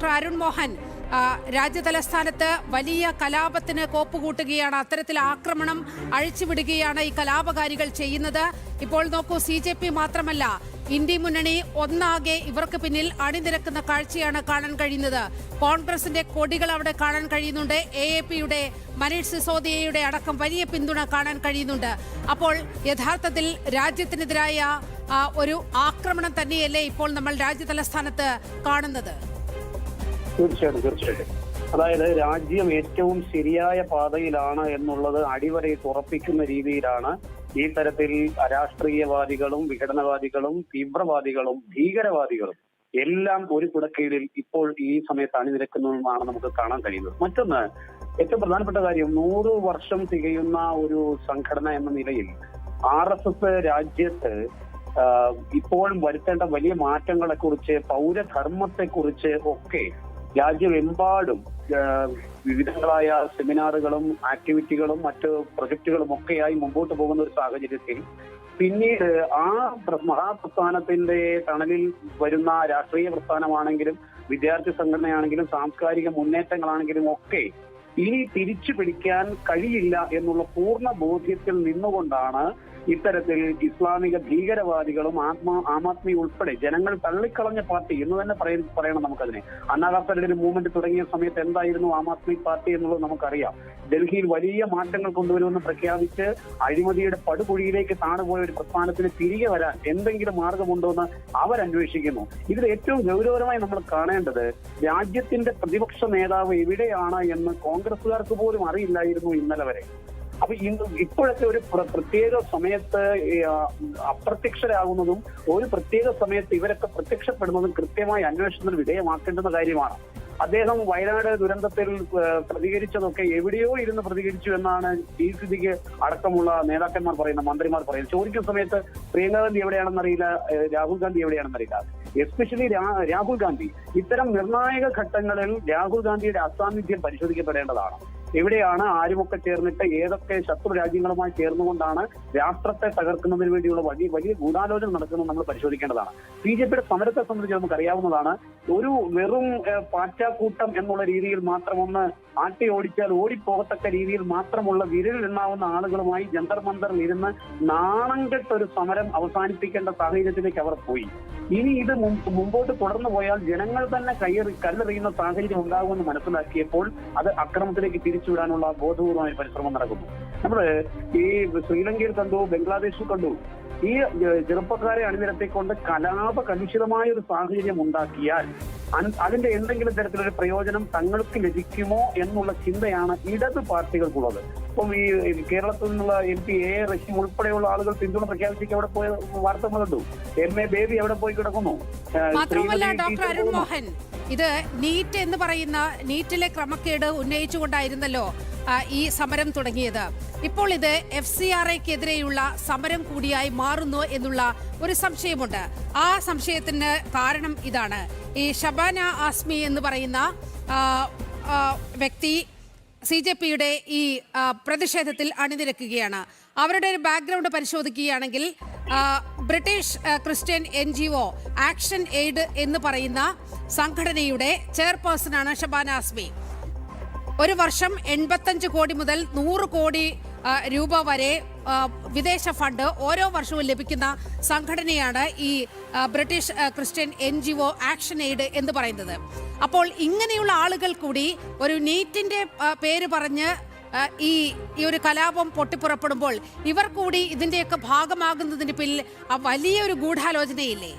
Doctor Arun Mohan, രാജ്യതലസ്ഥാനത്ത് വലിയ കലാപത്തിന് കോപ്പുകൂട്ടുകയാണ്, അത്തരത്തിൽ ആക്രമണം അഴിച്ചുവിടുകയാണ് ഈ കലാപകാരികൾ ചെയ്യുന്നത്. ഇപ്പോൾ നോക്കൂ, CJP മാത്രമല്ല, ഇന്ത്യ മുന്നണി ഒന്നാകെ ഇവർക്ക് പിന്നിൽ അണിനിരക്കുന്ന കാഴ്ചയാണ് കാണാൻ കഴിയുന്നത്. കോൺഗ്രസിന്റെ കൊടികൾ അവിടെ കാണാൻ കഴിയുന്നുണ്ട്. AAPയുടെ മനീഷ് സിസോദിയയുടെ അടക്കം വലിയ പിന്തുണ കാണാൻ കഴിയുന്നുണ്ട്. അപ്പോൾ യഥാർത്ഥത്തിൽ രാജ്യത്തിനെതിരായ ഒരു ആക്രമണം തന്നെയല്ലേ ഇപ്പോൾ നമ്മൾ രാജ്യതലസ്ഥാനത്ത് കാണുന്നത്? തീർച്ചയായിട്ടും. അതായത് രാജ്യം ഏറ്റവും ശരിയായ പാതയിലാണ് എന്നുള്ളത് അടിവരയിട്ട് ഉറപ്പിക്കുന്ന രീതിയിലാണ് ഈ തരത്തിൽ അരാഷ്ട്രീയവാദികളും വിഘടനവാദികളും തീവ്രവാദികളും ഭീകരവാദികളും എല്ലാം ഒരു കുടക്കീഴിൽ ഇപ്പോൾ ഈ സമയത്ത് അണിനിരക്കുന്നതുമാണ് നമുക്ക് കാണാൻ കഴിയുന്നത്. മറ്റൊന്ന്, ഏറ്റവും പ്രധാനപ്പെട്ട കാര്യം, 100 വർഷം തികയുന്ന ഒരു സംഘടന എന്ന നിലയിൽ RSS രാജ്യത്ത് ഇപ്പോഴും വരുത്തേണ്ട വലിയ മാറ്റങ്ങളെ കുറിച്ച്, പൗരധർമ്മത്തെ കുറിച്ച് ഒക്കെ രാജ്യമെമ്പാടും വിവിധങ്ങളായ സെമിനാറുകളും ആക്ടിവിറ്റികളും മറ്റ് പ്രൊജക്ടുകളും ഒക്കെയായി മുമ്പോട്ട് പോകുന്ന ഒരു സാഹചര്യത്തിൽ പിന്നീട് ആ മഹാപ്രസ്ഥാനത്തിന്റെ തണലിൽ വരുന്ന രാഷ്ട്രീയ പ്രസ്ഥാനമാണെങ്കിലും വിദ്യാർത്ഥി സംഘടനയാണെങ്കിലും സാംസ്കാരിക മുന്നേറ്റങ്ങളാണെങ്കിലും ഒക്കെ ഇനി തിരിച്ചു പിടിക്കാൻ കഴിയില്ല എന്നുള്ള പൂർണ്ണ ബോധ്യത്തിൽ നിന്നുകൊണ്ടാണ് ഇത്തരത്തിൽ ഇസ്ലാമിക ഭീകരവാദികളും ആം ആദ്മി ഉൾപ്പെടെ ജനങ്ങൾ തള്ളിക്കളഞ്ഞ പാർട്ടി എന്ന് തന്നെ പറയണം നമുക്കതിനെ. അന്നാകാപ്പരുടെ മൂവ്മെന്റ് തുടങ്ങിയ സമയത്ത് എന്തായിരുന്നു ആം ആദ്മി പാർട്ടി എന്നുള്ളത് നമുക്കറിയാം. ഡൽഹിയിൽ വലിയ മാറ്റങ്ങൾ കൊണ്ടുവരുമെന്ന് പ്രഖ്യാപിച്ച് അഴിമതിയുടെ പടുകുഴിയിലേക്ക് താണുപോയ ഒരു പ്രസ്ഥാനത്തിന് തിരികെ വരാൻ എന്തെങ്കിലും മാർഗമുണ്ടോ എന്ന് അവരന്വേഷിക്കുന്നു. ഇതിൽ ഏറ്റവും ഗൗരവമായി നമ്മൾ കാണേണ്ടത് രാജ്യത്തിന്റെ പ്രതിപക്ഷ നേതാവ് എവിടെയാണ് എന്ന് കോൺഗ്രസുകാർക്ക് പോലും അറിയില്ലായിരുന്നു ഇന്നലെ വരെ. അപ്പൊ ഇപ്പോഴത്തെ ഒരു പ്രത്യേക സമയത്ത് അപ്രത്യക്ഷരാകുന്നതും ഒരു പ്രത്യേക സമയത്ത് ഇവരൊക്കെ പ്രത്യക്ഷപ്പെടുന്നതും കൃത്യമായി അന്വേഷണത്തിന് വിധേയമാക്കേണ്ടുന്ന കാര്യമാണ്. അദ്ദേഹം വയനാട് ദുരന്തത്തിൽ പ്രതികരിച്ചതൊക്കെ എവിടെയോ ഇരുന്ന് പ്രതികരിച്ചു എന്നാണ് സ്ഥിതിക്ക് അടക്കമുള്ള നേതാക്കന്മാർ പറയുന്നത്, മന്ത്രിമാർ പറയുന്നത്. ചോദിക്കുന്ന സമയത്ത് പ്രിയങ്ക ഗാന്ധി എവിടെയാണെന്നറിയില്ല, രാഹുൽ ഗാന്ധി എവിടെയാണെന്നറിയില്ല. എസ്പെഷ്യലി രാഹുൽ ഗാന്ധി, ഇത്തരം നിർണായക ഘട്ടങ്ങളിൽ രാഹുൽ ഗാന്ധിയുടെ അസാന്നിധ്യം പരിശോധിക്കപ്പെടേണ്ടതാണ്. എവിടെയാണ് ആരുമൊക്കെ ചേർന്നിട്ട് ഏതൊക്കെ ശത്രു രാജ്യങ്ങളുമായി ചേർന്നുകൊണ്ടാണ് രാഷ്ട്രത്തെ തകർക്കുന്നതിന് വേണ്ടിയുള്ള വലിയ ഗൂഢാലോചന നടക്കുന്നത് നമ്മൾ പരിശോധിക്കേണ്ടതാണ്. BJPയുടെ സമരത്തെ സംബന്ധിച്ച് നമുക്കറിയാവുന്നതാണ്. ഒരു വെറും പാറ്റാക്കൂട്ടം എന്നുള്ള രീതിയിൽ മാത്രം ഒന്ന് ആട്ടി ഓടിച്ചാൽ ഓടിപ്പോകത്തക്ക രീതിയിൽ മാത്രമുള്ള വിരലിൽ എണ്ണാവുന്ന ആളുകളുമായി ജന്തർ മന്ദറിൽ ഇരുന്ന് നാണം കെട്ടൊരു സമരം അവസാനിപ്പിക്കേണ്ട സാഹചര്യത്തിലേക്ക് അവർ പോയി. ഇനി ഇത് മുമ്പോട്ട് തുടർന്നു പോയാൽ ജനങ്ങൾ തന്നെ കല്ലെറിയുന്ന സാഹചര്യം ഉണ്ടാകുമെന്ന് മനസ്സിലാക്കിയപ്പോൾ അത് അക്രമത്തിലേക്ക് തിരിച്ചുവിടാനുള്ള ബോധപൂർവമായ പരിശ്രമം നടക്കുന്നു. നമ്മള് ഈ ശ്രീലങ്കയിൽ കണ്ടു, ബംഗ്ലാദേശിൽ കണ്ടു. ഈ ചെറുപ്പക്കാരെ അണിനിരത്തിക്കൊണ്ട് കലുഷിതമായ ഒരു സാഹചര്യം ഉണ്ടാക്കിയാൽ അതിന്റെ എന്തെങ്കിലും തരത്തിലൊരു പ്രയോജനം തങ്ങൾക്ക് ലഭിക്കുമോ എന്നുള്ള ചിന്തയാണ് ഇടത് പാർട്ടികൾക്കുള്ളത്. ഇപ്പം ഈ കേരളത്തിൽ നിന്നുള്ള MP A റഹീം ഉൾപ്പെടെയുള്ള ആളുകൾ പിന്തുണ പ്രഖ്യാപിച്ചേക്ക് അവിടെ പോയ വാർത്തകൾ കണ്ടു. MA ബേബി അവിടെ പോയി കിടക്കുന്നു. മാത്രമല്ല ഡോക്ടർ അരുൺ മോഹൻ, ഇത് നീറ്റ് എന്ന് പറയുന്ന നീറ്റിലെ ക്രമക്കേട് ഉന്നയിച്ചുകൊണ്ടായിരുന്നല്ലോ ഈ സമരം തുടങ്ങിയത്. ഇപ്പോൾ ഇത് FCRAക്കെതിരെയുള്ള സമരം കൂടിയായി മാറുന്നു എന്നുള്ള ഒരു സംശയമുണ്ട്. ആ സംശയത്തിന് കാരണം ഇതാണ്. ഈ ഷബാന ആസ്മി എന്ന് പറയുന്ന വ്യക്തി CJPയുടെ ഈ പ്രതിഷേധത്തിൽ അണിനിരക്കുകയാണ്. അവരുടെ ഒരു ബാക്ക്ഗ്രൗണ്ട് പരിശോധിക്കുകയാണെങ്കിൽ British Christian NGO action aid എന്ന് പറയുന്ന സംഘടനയുടെ ചെയർപേഴ്സണാണ് ഷബാന ആസ്മി. ഒരു വർഷം 85 കോടി മുതൽ 100 കോടി രൂപ വരെ വിദേശ ഫണ്ട് ഓരോ വർഷവും ലഭിക്കുന്ന സംഘടനയാണ് ഈ British Christian NGO action aid എന്ന് പറയുന്നത്. അപ്പോൾ ഇങ്ങനെയുള്ള ആളുകൾ കൂടി ഒരു നീറ്റിന്റെ പേര് പറഞ്ഞ് ഈ ഒരു കലാപം പൊട്ടിപ്പുറപ്പെടുമ്പോൾ ഇവർ കൂടി ഇതിന്റെയൊക്കെ ഭാഗമാകുന്നതിന് പിന്നിൽ വലിയൊരു ഗൂഢാലോചനയില്ലേ?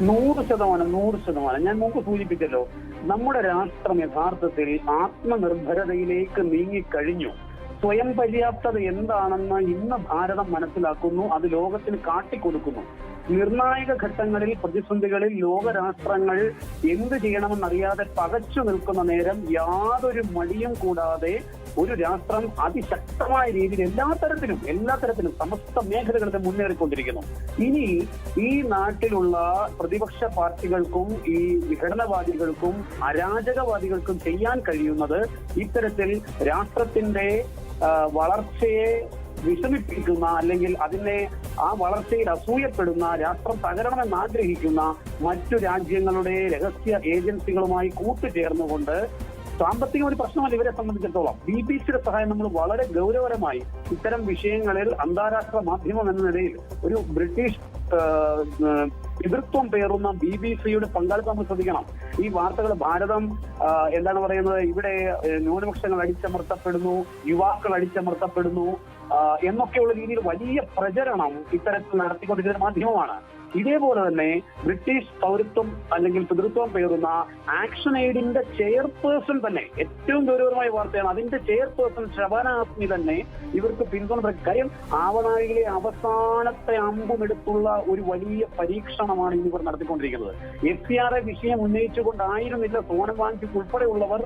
100%. ഞാൻ മുമ്പ് സൂചിപ്പിച്ചല്ലോ, നമ്മുടെ രാഷ്ട്രം യഥാർത്ഥത്തിൽ ആത്മനിർഭരതയിലേക്ക് നീങ്ങിക്കഴിഞ്ഞു. സ്വയം പര്യാപ്തത എന്താണെന്ന് ഇന്ന് ഭാരതം മനസ്സിലാക്കുന്നു, അത് ലോകത്തിന് കാട്ടിക്കൊടുക്കുന്നു. നിർണായക ഘട്ടങ്ങളിൽ, പ്രതിസന്ധികളിൽ ലോകരാഷ്ട്രങ്ങൾ എന്ത് ചെയ്യണമെന്നറിയാതെ പകച്ചു നിൽക്കുന്ന നേരം യാതൊരു മടിയും കൂടാതെ ഒരു രാഷ്ട്രം അതിശക്തമായ രീതിയിൽ എല്ലാ തരത്തിലും സമസ്ത മേഖലകളിലും മുന്നേറിക്കൊണ്ടിരിക്കുന്നു. ഇനി ഈ നാട്ടിലുള്ള പ്രതിപക്ഷ പാർട്ടികൾക്കും ഈ വിഘടനവാദികൾക്കും അരാജകവാദികൾക്കും ചെയ്യാൻ കഴിയുന്നത് ഇത്തരത്തിൽ രാഷ്ട്രത്തിന്റെ വളർച്ചയെ വിഷമിപ്പിക്കുന്ന അല്ലെങ്കിൽ അതിനെ ആ വളർച്ചയിൽ അസൂയപ്പെടുന്ന, രാഷ്ട്രം തകരണമെന്ന് ആഗ്രഹിക്കുന്ന മറ്റു രാജ്യങ്ങളുടെ രഹസ്യ ഏജൻസികളുമായി കൂട്ടുചേർന്നുകൊണ്ട് സാമ്പത്തികം ഒരു പ്രശ്നമല്ല ഇവരെ സംബന്ധിച്ചിടത്തോളം. BBC-യുടെ സഹായം നമ്മൾ വളരെ ഗൗരവകരമായി ഇത്തരം വിഷയങ്ങളിൽ അന്താരാഷ്ട്ര മാധ്യമം എന്ന നിലയിൽ ഒരു ബ്രിട്ടീഷ് പിതൃത്വം പേറുന്ന BBC-യുടെ പങ്കാളിത്തം നമ്മൾ ശ്രദ്ധിക്കണം. ഈ വാർത്തകൾ ഭാരതം എന്താണ് പറയുന്നത്, ഇവിടെ ന്യൂനപക്ഷങ്ങൾ അടിച്ചമർത്തപ്പെടുന്നു, യുവാക്കൾ അടിച്ചമർത്തപ്പെടുന്നു എന്നൊക്കെയുള്ള രീതിയിൽ വലിയ പ്രചരണം ഇത്തരത്തിൽ നടത്തിക്കൊണ്ടിരിക്കുന്ന മാധ്യമമാണ്. ഇതേപോലെ തന്നെ ബ്രിട്ടീഷ് പൗരത്വം അല്ലെങ്കിൽ പിതൃത്വം പേറുന്ന ആക്ഷൻ എയ്ഡിന്റെ ചെയർപേഴ്സൺ തന്നെ, ഏറ്റവും ഗൗരവമായ വാർത്തയാണ്, അതിന്റെ ചെയർപേഴ്സൺ ശബാന ആസ്മി തന്നെ ഇവർക്ക് പിന്തുണ. കാര്യം ആവനാഴിയിലെ അവസാനത്തെ അമ്പുമെടുത്തുള്ള ഒരു വലിയ പരീക്ഷണമാണ് ഇന്നിവർ നടത്തിക്കൊണ്ടിരിക്കുന്നത്. FCRA വിഷയം ഉന്നയിച്ചുകൊണ്ടായിരുന്നില്ല സോനം വാങ്ചുക് ഉൾപ്പെടെയുള്ളവർ,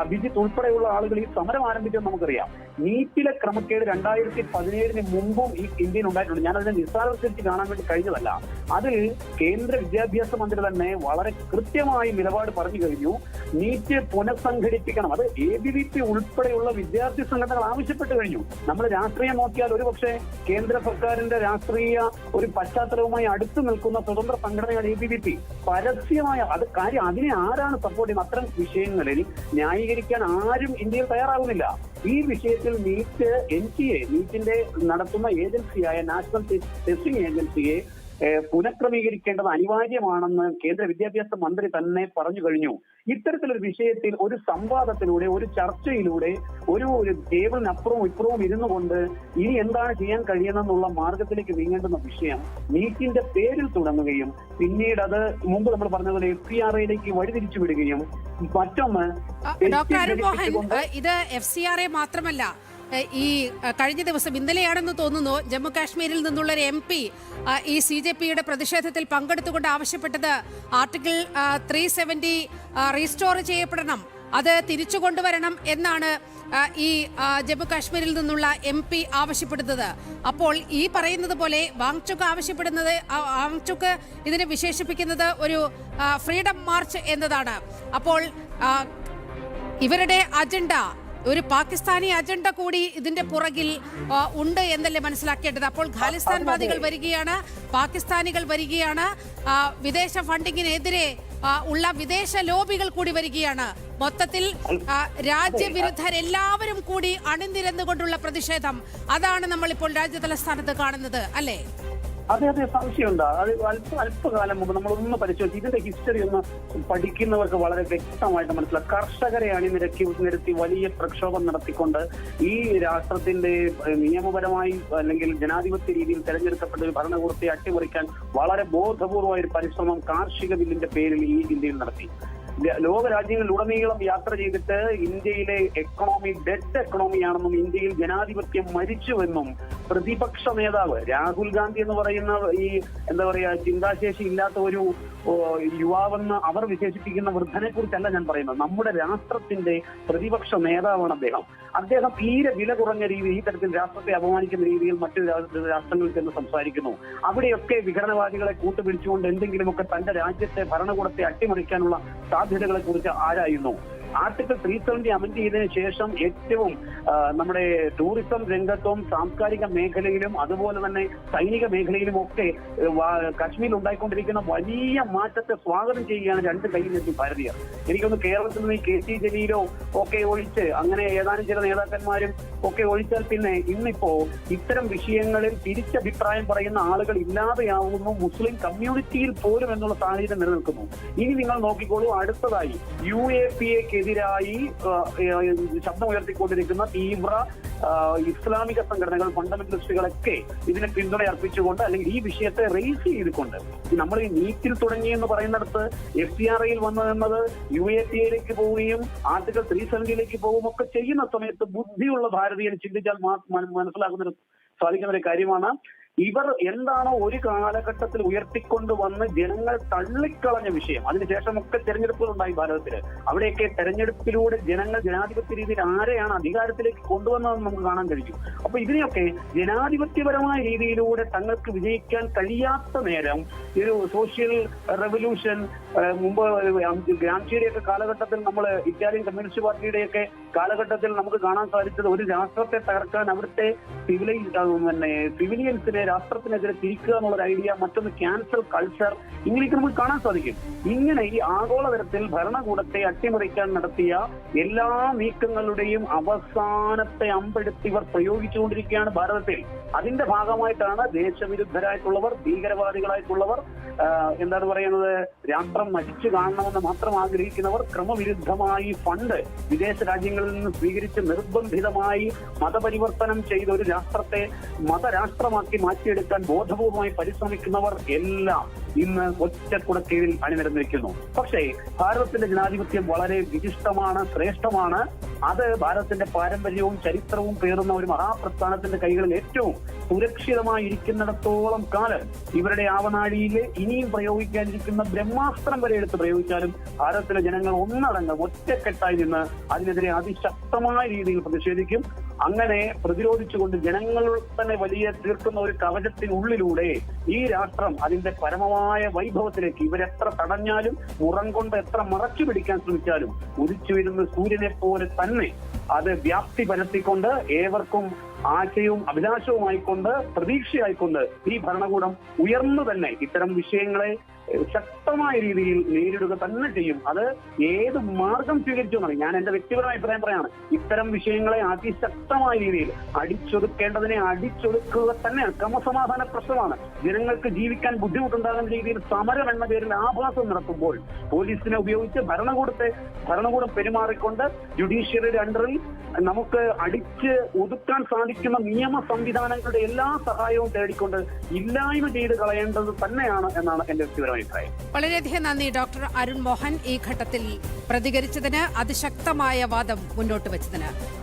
അഭിജിത്ത് ഉൾപ്പെടെയുള്ള ആളുകൾ ഈ സമരം ആരംഭിച്ചത് നമുക്കറിയാം. നീറ്റിലെ ക്രമക്കേട് 2017 മുമ്പും ഈ ഇന്ത്യയിൽ ഉണ്ടായിട്ടുണ്ട്. ഞാൻ അതിനെ നിസ്സാരവൽക്കരിച്ച് കാണാൻ വേണ്ടി കഴിഞ്ഞതല്ല. അതിൽ കേന്ദ്ര വിദ്യാഭ്യാസ മന്ത്രി തന്നെ വളരെ കൃത്യമായി നിലപാട് പറഞ്ഞു കഴിഞ്ഞു. നീറ്റ് പുനഃസംഘടിപ്പിക്കണം. അത് ABVP ഉൾപ്പെടെയുള്ള വിദ്യാർത്ഥി സംഘടനകൾ ആവശ്യപ്പെട്ടു കഴിഞ്ഞു. നമ്മൾ രാഷ്ട്രീയം നോക്കിയാൽ ഒരുപക്ഷെ കേന്ദ്ര സർക്കാരിന്റെ രാഷ്ട്രീയ ഒരു പശ്ചാത്തലവുമായി അടുത്തു നിൽക്കുന്ന സ്വതന്ത്ര സംഘടനയാണ് ABVP. പരസ്യമായ അത് കാര്യം, അതിനെ ആരാണ് സപ്പോർട്ട് ചെയ്യുന്നത്? അത്തരം വിഷയങ്ങളിൽ ന്യായീകരിക്കാൻ ആരും ഇന്ത്യയിൽ തയ്യാറാകുന്നില്ല. ഈ വിഷയത്തിൽ നീറ്റിന്റെ നടത്തുന്ന ഏജൻസിയായ നാഷണൽ ടെസ്റ്റിംഗ് ഏജൻസിയെ പുനഃക്രമീകരിക്കേണ്ടത് അനിവാര്യമാണെന്ന് കേന്ദ്ര വിദ്യാഭ്യാസ മന്ത്രി തന്നെ പറഞ്ഞു കഴിഞ്ഞു. ഇത്തരത്തിലൊരു വിഷയത്തിൽ ഒരു സംവാദത്തിലൂടെ, ഒരു ചർച്ചയിലൂടെ, ഒരു ടേബിളിനപ്പുറവും ഇപ്പുറവും ഇരുന്നു കൊണ്ട് ഇനി എന്താണ് ചെയ്യാൻ കഴിയുന്നെന്നുള്ള മാർഗത്തിലേക്ക് നീങ്ങേണ്ടുന്ന വിഷയം നീറ്റിന്റെ പേരിൽ തുടങ്ങുകയും പിന്നീട് അത് മുമ്പ് നമ്മൾ പറഞ്ഞതുപോലെ FCRA-യിലേക്ക് വഴിതിരിച്ചു വിടുകയും മറ്റൊന്ന് ഡോക്ടർ അരുൺ മോഹൻ, ഇത് FCRA മാത്രമല്ല, ഈ കഴിഞ്ഞ ദിവസം ഇന്നലെയാണെന്ന് തോന്നുന്നു ജമ്മു കാശ്മീരിൽ നിന്നുള്ള ഒരു MP ഈ CJP-യുടെ പ്രതിഷേധത്തിൽ പങ്കെടുത്തുകൊണ്ട് ആവശ്യപ്പെട്ടത് ആർട്ടിക്കിൾ 370 റീസ്റ്റോർ ചെയ്യപ്പെടണം, അത് തിരിച്ചു കൊണ്ടുവരണം എന്നാണ് ഈ ജമ്മു കാശ്മീരിൽ നിന്നുള്ള MP ആവശ്യപ്പെടുന്നത്. അപ്പോൾ ഈ പറയുന്നത് പോലെ വാങ്ചുക്ക് ഇതിനെ വിശേഷിപ്പിക്കുന്നത് ഒരു ഫ്രീഡം മാർച്ച് എന്നതാണ്. അപ്പോൾ ഇവരുടെ അജണ്ട, ഒരു പാകിസ്ഥാനി അജണ്ട കൂടി ഇതിന്റെ പുറകിൽ ഉണ്ട് എന്നല്ലേ മനസ്സിലാക്കേണ്ടത്? അപ്പോൾ ഖാലിസ്ഥാൻവാദികൾ വരികയാണ്, പാകിസ്ഥാനികൾ വരികയാണ്, വിദേശ ഫണ്ടിങ്ങിനെതിരെ ഉള്ള വിദേശ ലോബികൾ കൂടി വരികയാണ്. മൊത്തത്തിൽ രാജ്യവിരുദ്ധരെല്ലാവരും കൂടി അണിനിരന്നുകൊണ്ടുള്ള പ്രതിഷേധം, അതാണ് നമ്മളിപ്പോൾ രാജ്യതലസ്ഥാനത്ത് കാണുന്നത്, അല്ലേ? അതെ, സംശയമുണ്ട്. അത് അല്പകാലം മുമ്പ് നമ്മളൊന്ന് പരിശോധിച്ചു ഇതിന്റെ ഹിസ്റ്ററി ഒന്ന് പഠിക്കുന്നവർക്ക് വളരെ വ്യക്തമായിട്ട് മനസ്സിലാക്കും. കർഷകരെ അണിനിരത്തി വലിയ പ്രക്ഷോഭം നടത്തിക്കൊണ്ട് ഈ രാഷ്ട്രത്തിന്റെ നിയമപരമായി അല്ലെങ്കിൽ ജനാധിപത്യ രീതിയിൽ തെരഞ്ഞെടുക്കപ്പെട്ട ഒരു ഭരണകൂടത്തെ അട്ടിമറിക്കാൻ വളരെ ബോധപൂർവമായ ഒരു പരിശ്രമം കാർഷിക ബില്ലിന്റെ പേരിൽ ഈ ഇന്ത്യയിൽ നടത്തി. ലോക രാജ്യങ്ങളിലുടനീളം യാത്ര ചെയ്തിട്ട് ഇന്ത്യയിലെ എക്കണോമി ഡെഡ് എക്കണോമിയാണെന്നും ഇന്ത്യയിൽ ജനാധിപത്യം മരിച്ചുവെന്നും പ്രതിപക്ഷ നേതാവ് രാഹുൽ ഗാന്ധി എന്ന് പറയുന്ന ഈ എന്താ പറയാ ചിന്താശേഷി ഇല്ലാത്ത ഒരു യുവാവെന്ന് അവർ വിശേഷിപ്പിക്കുന്ന വൃദ്ധനെ കുറിച്ചല്ല ഞാൻ പറയുന്നത്. നമ്മുടെ രാഷ്ട്രത്തിന്റെ പ്രതിപക്ഷ നേതാവാണ് അദ്ദേഹം തീരെ വില കുറഞ്ഞ രീതിയിൽ ഈ തരത്തിൽ രാഷ്ട്രത്തെ അപമാനിക്കുന്ന രീതിയിൽ മറ്റു രാഷ്ട്രങ്ങളിൽ ചെന്ന് സംസാരിക്കുന്നു. അവിടെയൊക്കെ വിഘടനവാദികളെ കൂട്ടുപിടിച്ചുകൊണ്ട് എന്തെങ്കിലുമൊക്കെ തന്റെ രാജ്യത്തെ ഭരണകൂടത്തെ അട്ടിമറിക്കാനുള്ള സാധ്യതകളെ കുറിച്ച് ആരായുന്നു. ആർട്ടിക്കിൾ 370 അമെന്റ് ചെയ്തതിനു ശേഷം ഏറ്റവും നമ്മുടെ ടൂറിസം രംഗത്തും സാംസ്കാരിക മേഖലയിലും അതുപോലെ തന്നെ സൈനിക മേഖലയിലും ഒക്കെ കാശ്മീരിൽ ഉണ്ടായിക്കൊണ്ടിരിക്കുന്ന വലിയ മാറ്റത്തെ സ്വാഗതം ചെയ്യുകയാണ് രണ്ട് കൈയിലെത്തി ഭാരതീയർ. എനിക്കൊന്ന് കേരളത്തിൽ നിന്ന് KC ജലീലോ ഒക്കെ ഒഴിച്ച് അങ്ങനെ ഏതാനും ചില നേതാക്കന്മാരും ഒക്കെ ഒഴിച്ചാൽ പിന്നെ ഇന്നിപ്പോ ഇത്തരം വിഷയങ്ങളിൽ തിരിച്ചഭിപ്രായം പറയുന്ന ആളുകൾ ഇല്ലാതെയാവുന്നു മുസ്ലിം കമ്മ്യൂണിറ്റിയിൽ പോലും എന്നുള്ള സാഹചര്യം നിലനിൽക്കുന്നു. ഇനി നിങ്ങൾ നോക്കിക്കോളൂ, അടുത്തതായി UAPA-ക്കെതിരായി ശബ്ദം ഉയർത്തിക്കൊണ്ടിരിക്കുന്ന തീവ്ര ഇസ്ലാമിക സംഘടനകൾ, ഫണ്ടമെന്റലിസ്റ്റുകളൊക്കെ ഇതിനെ പിന്തുണ അർപ്പിച്ചുകൊണ്ട് അല്ലെങ്കിൽ ഈ വിഷയത്തെ റേസ് ചെയ്തുകൊണ്ട് നമ്മൾ ഈ നീറ്റിൽ തുടങ്ങിയെന്ന് പറയുന്നിടത്ത് FCRA-യിൽ വന്നതെന്നത് UAPA-യിലേക്ക് പോവുകയും ആർട്ടിക്കിൾ 370-യിലേക്ക് പോവുകയും ഒക്കെ ചെയ്യുന്ന സമയത്ത് ബുദ്ധിയുള്ള ഭാരതീയൻ ചിന്തിച്ചാൽ മനസ്സിലാക്കുന്ന സാധിക്കുന്ന ഒരു കാര്യമാണ്. ഇവർ എന്താണോ ഒരു കാലഘട്ടത്തിൽ ഉയർത്തിക്കൊണ്ടുവന്ന് ജനങ്ങൾ തള്ളിക്കളഞ്ഞ വിഷയം, അതിനുശേഷമൊക്കെ തെരഞ്ഞെടുപ്പുകൾ ഉണ്ടായി ഭാരതത്തിൽ. അവിടെയൊക്കെ തെരഞ്ഞെടുപ്പിലൂടെ ജനങ്ങൾ ജനാധിപത്യ രീതിയിൽ ആരെയാണ് അധികാരത്തിലേക്ക് കൊണ്ടുവന്നതെന്ന് നമുക്ക് കാണാൻ കഴിഞ്ഞു. അപ്പൊ ഇതിനെയൊക്കെ ജനാധിപത്യപരമായ രീതിയിലൂടെ തങ്ങൾക്ക് വിജയിക്കാൻ കഴിയാത്ത നേരം ഒരു സോഷ്യൽ റെവല്യൂഷൻ, മുമ്പ് ഗ്രാംജിയുടെയൊക്കെ കാലഘട്ടത്തിൽ നമ്മൾ ഇറ്റാലിയൻ കമ്മ്യൂണിസ്റ്റ് പാർട്ടിയുടെയൊക്കെ കാലഘട്ടത്തിൽ നമുക്ക് കാണാൻ സാധിച്ചത് ഒരു രാഷ്ട്രത്തെ തകർക്കാൻ അവിടുത്തെ സിവിലിയൻസിനെ രാഷ്ട്രത്തിനെതിരെ തിരിക്കുക എന്നുള്ളൊരു ഐഡിയ, മറ്റൊന്ന് ക്യാൻസൽ കൾച്ചർ, ഇങ്ങനെയൊക്കെ നമുക്ക് കാണാൻ സാധിക്കും. ഇങ്ങനെ ഈ ആഗോളതലത്തിൽ ഭരണകൂടത്തെ അട്ടിമറിക്കാൻ നടത്തിയ എല്ലാ നീക്കങ്ങളുടെയും അവസാനത്തെ അമ്പെടുത്ത് ഇവർ പ്രയോഗിച്ചുകൊണ്ടിരിക്കുകയാണ് ഭാരതത്തിൽ. അതിന്റെ ഭാഗമായിട്ടാണ് ദേശവിരുദ്ധരായിട്ടുള്ളവർ, ഭീകരവാദികളായിട്ടുള്ളവർ, എന്താണ് പറയുന്നത്, രാഷ്ട്രം മരിച്ചു കാണണമെന്ന് മാത്രം ആഗ്രഹിക്കുന്നവർ, ക്രമവിരുദ്ധമായി ഫണ്ട് വിദേശ രാജ്യങ്ങളിൽ നിന്ന് സ്വീകരിച്ച് നിർബന്ധിതമായി മതപരിവർത്തനം ചെയ്ത ഒരു രാഷ്ട്രത്തെ മതരാഷ്ട്രമാക്കി മാറ്റിയെടുക്കാൻ ബോധപൂർവമായി പരിശ്രമിക്കുന്നവർ എല്ലാം ഇന്ന് ഒറ്റക്കുടക്കീഴിൽ അണിനിരന്നിരിക്കുന്നു. പക്ഷേ ഭാരതത്തിന്റെ ജനാധിപത്യം വളരെ വിശിഷ്ടമാണ്, ശ്രേഷ്ഠമാണ്. അത് ഭാരതത്തിന്റെ പാരമ്പര്യവും ചരിത്രവും പേറുന്ന ഒരു മഹാപ്രസ്ഥാനത്തിന്റെ കൈകളിൽ ഏറ്റവും സുരക്ഷിതമായി ഇരിക്കുന്നിടത്തോളം കാലം ഇവരുടെ ആവനാഴിയിൽ ഇനിയും പ്രയോഗിക്കാനിരിക്കുന്ന ബ്രഹ്മാസ്ത്രം വരെ എടുത്ത് പ്രയോഗിച്ചാലും ഭാരതത്തിലെ ജനങ്ങൾ ഒന്നടങ്കം ഒറ്റക്കെട്ടായി നിന്ന് അതിനെതിരെ അതിശക്തമായ രീതിയിൽ പ്രതിഷേധിക്കും. അങ്ങനെ പ്രതിരോധിച്ചുകൊണ്ട് ജനങ്ങൾ തന്നെ വലിയ തീർക്കുന്ന ഒരു കവചത്തിനുള്ളിലൂടെ ഈ രാഷ്ട്രം അതിന്റെ പരമമായ വൈഭവത്തിലേക്ക് ഇവരെത്ര തടഞ്ഞാലും മുറം കൊണ്ട് എത്ര മറച്ചു പിടിക്കാൻ ശ്രമിച്ചാലും ഉദിച്ചു വരുന്ന സൂര്യനെ പോലെ തന്നെ അത് വ്യാപ്തി പരത്തിക്കൊണ്ട് ഏവർക്കും ആശയവും അഭിലാഷവുമായിക്കൊണ്ട് പ്രതീക്ഷയായിക്കൊണ്ട് ഈ ഭരണകൂടം ഉയർന്നു തന്നെ ഇത്തരം വിഷയങ്ങളെ ശക്തമായ രീതിയിൽ നേരിടുക തന്നെ ചെയ്യും. അത് ഏത് മാർഗം സ്വീകരിച്ചു എന്നാണ് ഞാൻ എന്റെ വ്യക്തിപരമായ അഭിപ്രായം പറയാണ്. ഇത്തരം വിഷയങ്ങളെ അതിശക്തമായ രീതിയിൽ അടിച്ചൊതുക്കേണ്ടതിനെ അടിച്ചൊതുക്കുക തന്നെ ക്രമസമാധാന പ്രശ്നമാണ്. ജനങ്ങൾക്ക് ജീവിക്കാൻ ബുദ്ധിമുട്ടുണ്ടാകുന്ന രീതിയിൽ സമരം എന്ന പേരിൽ ആഭാസം നടത്തുമ്പോൾ പോലീസിനെ ഉപയോഗിച്ച് ഭരണകൂടം പെരുമാറിക്കൊണ്ട് ജുഡീഷ്യറിയുടെ അണ്ടറിൽ നമുക്ക് അടിച്ച് ഒതുക്കാൻ സാധിക്കുന്ന നിയമ സംവിധാനങ്ങളുടെ എല്ലാ സഹായവും തേടിക്കൊണ്ട് ഇല്ലായ്മ ചെയ്ത് കളയേണ്ടത് തന്നെയാണ് എന്നാണ് എന്റെ വ്യക്തിപരമായ അഭിപ്രായം. വളരെയധികം നന്ദി ഡോക്ടർ അരുൺ മോഹൻ ഈ ഘട്ടത്തിൽ പ്രതികരിച്ചതിന്, അതിശക്തമായ വാദം മുന്നോട്ട് വെച്ചതിന്.